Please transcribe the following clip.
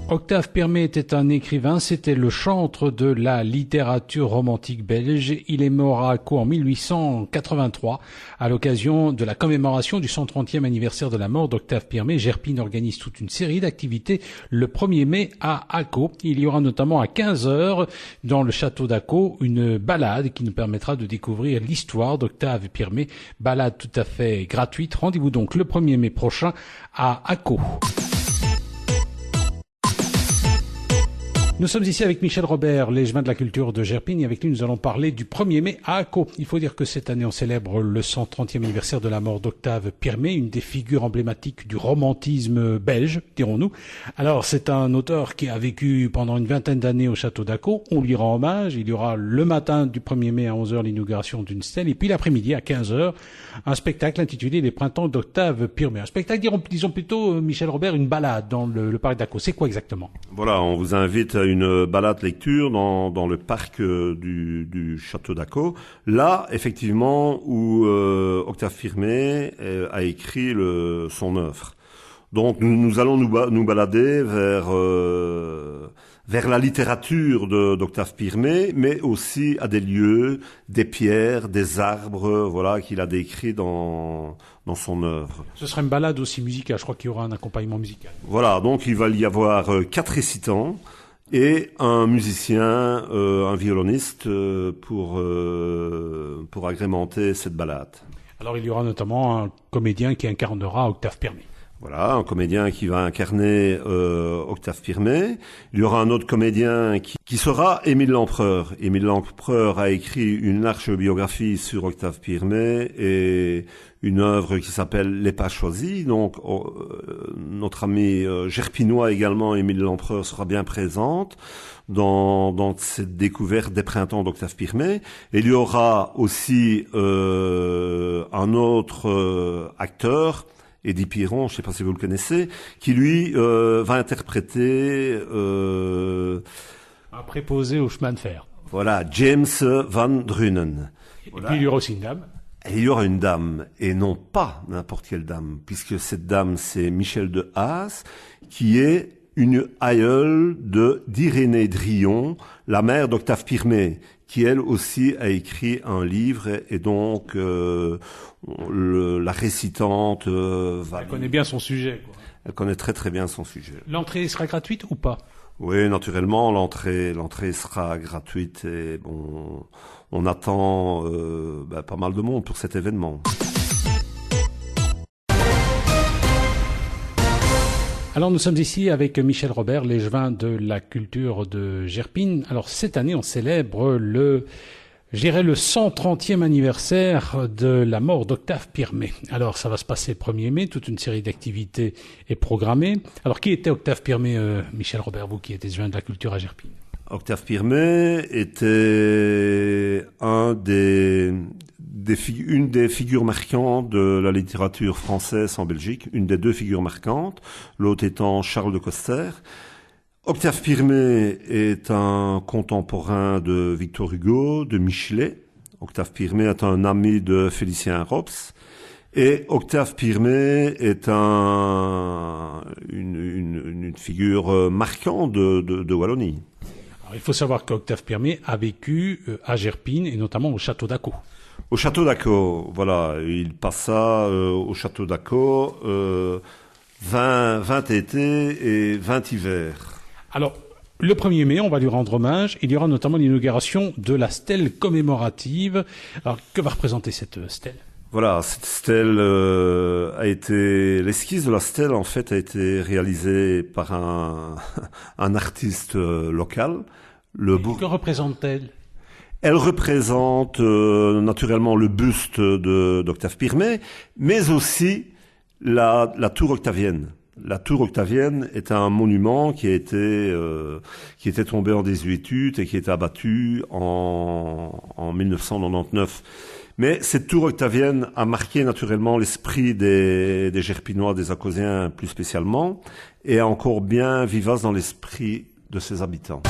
Octave Pirmé était un écrivain, c'était le chantre de la littérature romantique belge. Il est mort à Ako en 1883 à l'occasion de la commémoration du 130e anniversaire de la mort d'Octave Pirmé. Gerpine organise toute une série d'activités le 1er mai à Ako. Il y aura notamment à 15 heures dans le château d'Ako une balade qui nous permettra de découvrir l'histoire d'Octave Pirmé. Balade tout à fait gratuite. Rendez-vous donc le 1er mai prochain à Ako. Nous sommes ici avec Michel Robert, l'échevin de la culture de Gerpine, et avec lui nous allons parler du 1er mai à Ako. Il faut dire que cette année on célèbre le 130e anniversaire de la mort d'Octave Pirmé, une des figures emblématiques du romantisme belge, dirons-nous. Alors c'est un auteur qui a vécu pendant une vingtaine d'années au château d'Ako. On lui rend hommage. Il y aura le matin du 1er mai à 11h l'inauguration d'une stèle, et puis l'après-midi à 15h un spectacle intitulé Les Printemps d'Octave Pirmé. Un spectacle, disons plutôt, Michel Robert, une balade dans le parc d'Ako. C'est quoi exactement? Voilà, on vous invite à une balade lecture dans le parc du château d'Ako. Là, effectivement, où Octave Pirmé a écrit son œuvre. Donc, nous allons nous balader vers la littérature d'Octave Pirmé, mais aussi à des lieux, des pierres, des arbres, voilà, qu'il a décrits dans son œuvre. Ce sera une balade aussi musicale. Je crois qu'il y aura un accompagnement musical. Voilà, donc il va y avoir 4 récitants et un musicien, un violoniste pour agrémenter cette balade. Alors il y aura notamment un comédien qui incarnera Octave Pirmé. Voilà, un comédien qui va incarner Octave Pirmé. Il y aura un autre comédien qui sera Émile Lempereur. Émile Lempereur a écrit une large biographie sur Octave Pirmé et une œuvre qui s'appelle Les Pas Choisis. Donc notre ami gerpinois également, Émile Lempereur, sera bien présente dans cette découverte des printemps d'Octave Pirmé. Et il y aura aussi un autre acteur, Eddie Piron, je ne sais pas si vous le connaissez, qui lui va interpréter un préposé au chemin de fer. Voilà, James Van Drunen. Voilà. Et puis il y aura aussi une dame. Et il y aura une dame, et non pas n'importe quelle dame, puisque cette dame, c'est Michel de Haas, qui est une aïeule d'Irénée Drillon, la mère d'Octave Pirmé, qui elle aussi a écrit un livre, et donc la récitante elle connaît bien son sujet, quoi. Elle connaît très très bien son sujet. L'entrée sera gratuite ou pas? Oui, naturellement, l'entrée sera gratuite, et bon, on attend pas mal de monde pour cet événement. Alors nous sommes ici avec Michel Robert, l'échevin de la culture de Gerpine. Alors cette année on célèbre le 130e anniversaire de la mort d'Octave Pirmé. Alors ça va se passer le 1er mai, toute une série d'activités est programmée. Alors qui était Octave Pirmé, Michel Robert, vous qui êtes échevin de la culture à Gerpine? Octave Pirmé était une des figures marquantes de la littérature française en Belgique, une des 2 figures marquantes, l'autre étant Charles de Coster. Octave Pirmé est un contemporain de Victor Hugo, de Michelet. Octave Pirmé est un ami de Félicien Rops. Et Octave Pirmé est une figure marquante de Wallonie. Alors, il faut savoir qu'Octave Pirmé a vécu à Gerpine et notamment au château d'Ako. Au château d'Ako, voilà, il passa au château d'Ako 20 étés et 20 hivers. Alors, le 1er mai, on va lui rendre hommage. Il y aura notamment l'inauguration de la stèle commémorative. Alors, que va représenter cette stèle? Voilà, cette stèle l'esquisse de la stèle, en fait, a été réalisée par un artiste local. Que représente-t-elle? Elle représente naturellement le buste d'Octave Pirmé, mais aussi la tour octavienne. La tour octavienne est un monument qui était tombé en désuétude et qui était abattu en 1999. Mais cette tour octavienne a marqué naturellement l'esprit des Gerpinois, des Akosiens plus spécialement, et est encore bien vivace dans l'esprit de ses habitants.